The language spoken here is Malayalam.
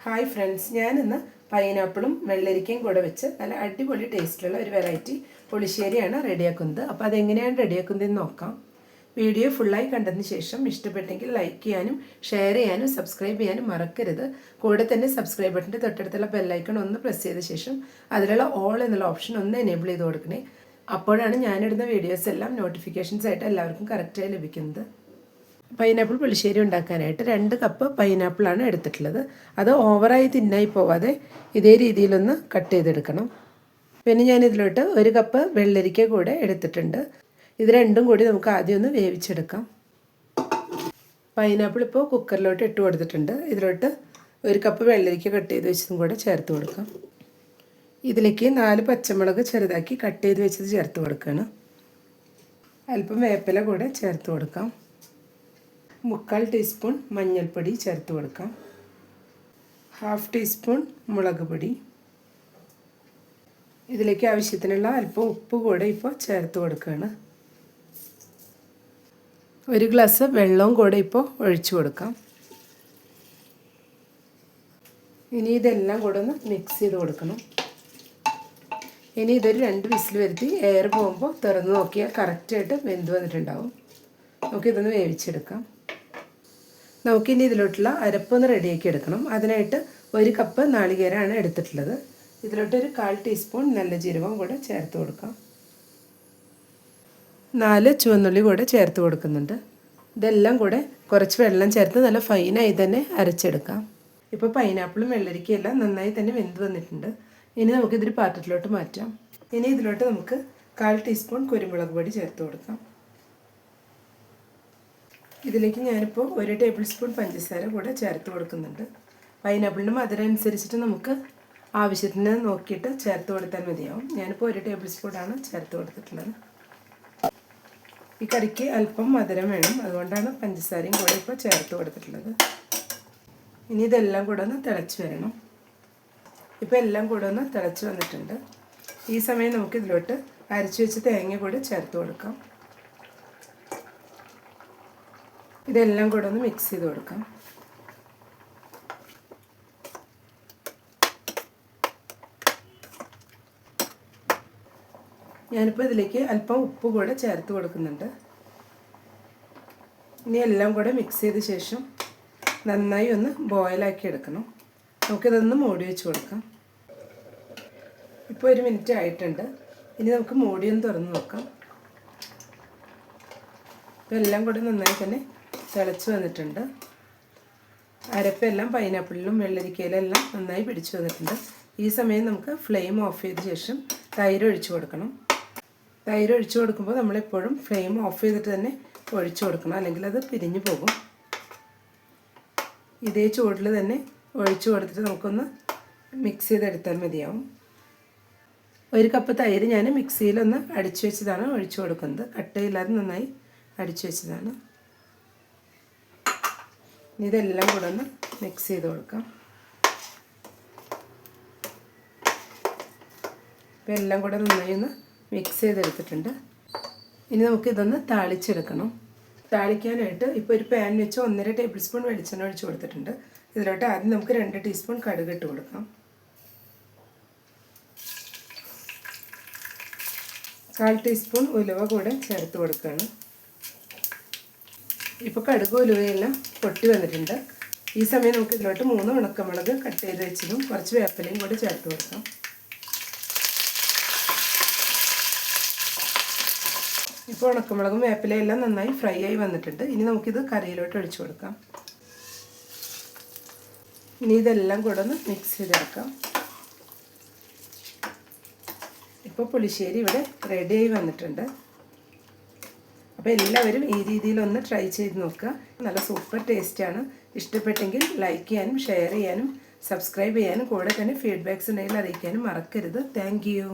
ഹായ് ഫ്രണ്ട്സ്, ഞാനിന്ന് പൈനാപ്പിളും വെള്ളരിക്കയും കൂടെ വെച്ച് നല്ല അടിപൊളി ടേസ്റ്റിലുള്ള ഒരു വെറൈറ്റി പുളിശ്ശേരിയാണ് റെഡിയാക്കുന്നത്. അപ്പോൾ അതെങ്ങനെയാണ് റെഡിയാക്കുന്നതെന്ന് നോക്കാം. വീഡിയോ ഫുള്ളായി കണ്ടതിന് ശേഷം ഇഷ്ടപ്പെട്ടെങ്കിൽ ലൈക്ക് ചെയ്യാനും ഷെയർ ചെയ്യാനും സബ്സ്ക്രൈബ് ചെയ്യാനും മറക്കരുത്. കൂടെ തന്നെ സബ്സ്ക്രൈബ് ബട്ടൻ്റെ തൊട്ടടുത്തുള്ള ബെല്ലൈക്കൺ ഒന്ന് പ്രസ് ചെയ്ത ശേഷം അതിലുള്ള ഓൾ എന്നുള്ള ഓപ്ഷൻ ഒന്ന് എനേബിൾ ചെയ്ത് കൊടുക്കണേ. അപ്പോഴാണ് ഞാനിടുന്ന വീഡിയോസ് എല്ലാം നോട്ടിഫിക്കേഷൻസ് ആയിട്ട് എല്ലാവർക്കും കറക്റ്റായി ലഭിക്കുന്നത്. പൈനാപ്പിൾ പുളിശ്ശേരി ഉണ്ടാക്കാനായിട്ട് 2 കപ്പ് പൈനാപ്പിളാണ് എടുത്തിട്ടുള്ളത്. അത് ഓവറായി തിന്നായി പോവാതെ ഇതേ രീതിയിലൊന്ന് കട്ട് ചെയ്തെടുക്കണം. പിന്നെ ഞാൻ ഇതിലോട്ട് 1 കപ്പ് വെള്ളരിക്ക കൂടെ എടുത്തിട്ടുണ്ട്. ഇത് രണ്ടും കൂടി നമുക്ക് ആദ്യം ഒന്ന് വേവിച്ചെടുക്കാം. പൈനാപ്പിൾ ഇപ്പോൾ കുക്കറിലോട്ട് ഇട്ട് കൊടുത്തിട്ടുണ്ട്. ഇതിലോട്ട് 1 കപ്പ് വെള്ളരിക്ക കട്ട് ചെയ്ത് വെച്ചതും കൂടെ ചേർത്ത് കൊടുക്കാം. ഇതിലേക്ക് 4 പച്ചമുളക് ചെറുതാക്കി കട്ട് ചെയ്ത് വെച്ചത് ചേർത്ത് കൊടുക്കണം. അല്പം വേപ്പില കൂടെ ചേർത്ത് കൊടുക്കാം. 1/4 ടീസ്പൂൺ മഞ്ഞൾപ്പൊടി ചേർത്ത് കൊടുക്കാം. 1/2 ടീസ്പൂൺ മുളക് പൊടി. ഇതിലേക്ക് ആവശ്യത്തിനുള്ള അല്പം ഉപ്പ് കൂടെ ഇപ്പോൾ ചേർത്ത് കൊടുക്കുകയാണ്. 1 ഗ്ലാസ് വെള്ളവും കൂടെ ഇപ്പോൾ ഒഴിച്ചു കൊടുക്കാം. ഇനി ഇതെല്ലാം കൂടെ ഒന്ന് മിക്സ് ചെയ്ത് കൊടുക്കണം. ഇനി ഇതൊരു 2 വിസിൽ വരുത്തി എയർ പോകുമ്പോൾ തുറന്ന് നോക്കിയാൽ കറക്റ്റായിട്ട് വെന്ത് വന്നിട്ടുണ്ടാവും. നമുക്കിതൊന്ന് വേവിച്ചെടുക്കാം. നമുക്കിനി ഇതിലോട്ടുള്ള അരപ്പൊന്ന് റെഡിയാക്കി എടുക്കണം. അതിനായിട്ട് 1 കപ്പ് നാളികേരമാണ് എടുത്തിട്ടുള്ളത്. ഇതിലോട്ടൊരു 1/4 ടീസ്പൂൺ നല്ല ജീരകം കൂടെ ചേർത്ത് കൊടുക്കാം. 4 ചുവന്നുള്ളി കൂടെ ചേർത്ത് കൊടുക്കുന്നുണ്ട്. ഇതെല്ലാം കൂടെ കുറച്ച് വെള്ളം ചേർത്ത് നല്ല ഫൈനായി തന്നെ അരച്ചെടുക്കാം. ഇപ്പോൾ പൈനാപ്പിളും വെള്ളരിക്കയെല്ലാം നന്നായി തന്നെ വെന്ത് വന്നിട്ടുണ്ട്. ഇനി നമുക്കിതൊരു പാത്രത്തിലോട്ട് മാറ്റാം. ഇനി ഇതിലോട്ട് നമുക്ക് 1/4 ടീസ്പൂൺ കുരുമുളക് പൊടി ചേർത്ത് കൊടുക്കാം. ഇതിലേക്ക് ഞാനിപ്പോൾ 1 ടേബിൾ സ്പൂൺ പഞ്ചസാര കൂടെ ചേർത്ത് കൊടുക്കുന്നുണ്ട്. പൈനാപ്പിളിൻ്റെ മധുരം അനുസരിച്ചിട്ട് നമുക്ക് ആവശ്യത്തിന് നോക്കിയിട്ട് ചേർത്ത് കൊടുത്താൽ മതിയാവും. ഞാനിപ്പോൾ 1 ടേബിൾ സ്പൂണാണ് ചേർത്ത് കൊടുത്തിട്ടുള്ളത്. ഈ കറിക്ക് അല്പം മധുരം വേണം, അതുകൊണ്ടാണ് പഞ്ചസാരയും കൂടെ ഇപ്പോൾ ചേർത്ത് കൊടുത്തിട്ടുള്ളത്. ഇനി ഇതെല്ലാം കൂടെ ഒന്ന് തിളച്ച് വരണം. ഇപ്പോൾ എല്ലാം കൂടെ ഒന്ന് തിളച്ച് വന്നിട്ടുണ്ട്. ഈ സമയം നമുക്ക് ഇതിലോട്ട് അരച്ച് വെച്ച് തേങ്ങ കൂടെ ചേർത്ത് കൊടുക്കാം. ഇതെല്ലാം കൂടെ ഒന്ന് മിക്സ് ചെയ്ത് കൊടുക്കാം. ഞാനിപ്പോൾ ഇതിലേക്ക് അല്പം ഉപ്പ് കൂടെ ചേർത്ത് കൊടുക്കുന്നുണ്ട്. ഇനി എല്ലാം കൂടെ മിക്സ് ചെയ്ത ശേഷം നന്നായി ഒന്ന് ബോയിലാക്കി എടുക്കണം. നമുക്കിതൊന്ന് മൂടി വെച്ച് കൊടുക്കാം. ഇപ്പോൾ 1 മിനിറ്റ് ആയിട്ടുണ്ട്. ഇനി നമുക്ക് മൂടിയൊന്ന് തുറന്ന് നോക്കാം. ഇപ്പോൾ എല്ലാം കൂടെ നന്നായി തന്നെ തിളച്ച് വന്നിട്ടുണ്ട്. അരപ്പെല്ലാം പൈനാപ്പിളിലും വെള്ളരിക്കയിലും എല്ലാം നന്നായി പിടിച്ചു വന്നിട്ടുണ്ട്. ഈ സമയം നമുക്ക് ഫ്ലെയിം ഓഫ് ചെയ്ത ശേഷം തൈര് ഒഴിച്ചു കൊടുക്കണം. തൈര് ഒഴിച്ചു കൊടുക്കുമ്പോൾ നമ്മളെപ്പോഴും ഫ്ലെയിം ഓഫ് ചെയ്തിട്ട് തന്നെ ഒഴിച്ചു കൊടുക്കണം, അല്ലെങ്കിൽ അത് പിരിഞ്ഞു പോകും. ഇതേ ചൂടിൽ തന്നെ ഒഴിച്ചു കൊടുത്തിട്ട് നമുക്കൊന്ന് മിക്സ് ചെയ്തെടുത്താൽ മതിയാവും. 1 കപ്പ് തൈര് ഞാൻ മിക്സിയിലൊന്ന് അടിച്ചു വെച്ചതാണ് ഒഴിച്ചു കൊടുക്കുന്നത്. കട്ടയില്ലാതെ നന്നായി അടിച്ചു വെച്ചതാണ്. ഇതെല്ലാം കൂടെ ഒന്ന് മിക്സ് ചെയ്ത് കൊടുക്കാം. ഇപ്പോൾ എല്ലാം കൂടെ നന്നായി ഒന്ന് മിക്സ് ചെയ്തെടുത്തിട്ടുണ്ട്. ഇനി നമുക്കിതൊന്ന് താളിച്ചെടുക്കണം. താളിക്കാനായിട്ട് ഇപ്പോൾ ഒരു പാൻ വെച്ച് 1.5 ടേബിൾ സ്പൂൺ വെളിച്ചെണ്ണ ഒഴിച്ച് കൊടുത്തിട്ടുണ്ട്. ഇതിലോട്ട് ആദ്യം നമുക്ക് 2 ടീസ്പൂൺ കടുക് ഇട്ട് കൊടുക്കാം. 1/4 ടീസ്പൂൺ ഉലുവ കൂടെ ചേർത്ത് കൊടുക്കുകയാണ്. ഇപ്പോൾ കടുക് ഉലുവയെല്ലാം പൊട്ടി വന്നിട്ടുണ്ട്. ഈ സമയം നമുക്ക് ഇതിലോട്ട് 3 ഉണക്കമുളക് കട്ട് ചെയ്ത് വെച്ചതും കുറച്ച് വേപ്പിലയും കൂടെ ചേർത്ത് കൊടുക്കാം. ഇപ്പോൾ ഉണക്കമുളകും വേപ്പിലയും എല്ലാം നന്നായി ഫ്രൈ ആയി വന്നിട്ടുണ്ട്. ഇനി നമുക്കിത് കറിയിലോട്ട് ഒഴിച്ചു കൊടുക്കാം. ഇനി ഇതെല്ലാം കൂടെ ഒന്ന് മിക്സ് ചെയ്തെടുക്കാം. ഇപ്പോൾ പുളിശ്ശേരി ഇവിടെ റെഡിയായി വന്നിട്ടുണ്ട്. അപ്പോൾ എല്ലാവരും ഈ രീതിയിലൊന്ന് ട്രൈ ചെയ്ത് നോക്കുക. നല്ല സൂപ്പർ ടേസ്റ്റാണ്. ഇഷ്ടപ്പെട്ടെങ്കിൽ ലൈക്ക് ചെയ്യാനും ഷെയർ ചെയ്യാനും സബ്സ്ക്രൈബ് ചെയ്യാനും കൂടെ തന്നെ ഫീഡ്ബാക്ക്സ് ഉണ്ടെങ്കിൽ അറിയിക്കാനും മറക്കരുത്. Thank you.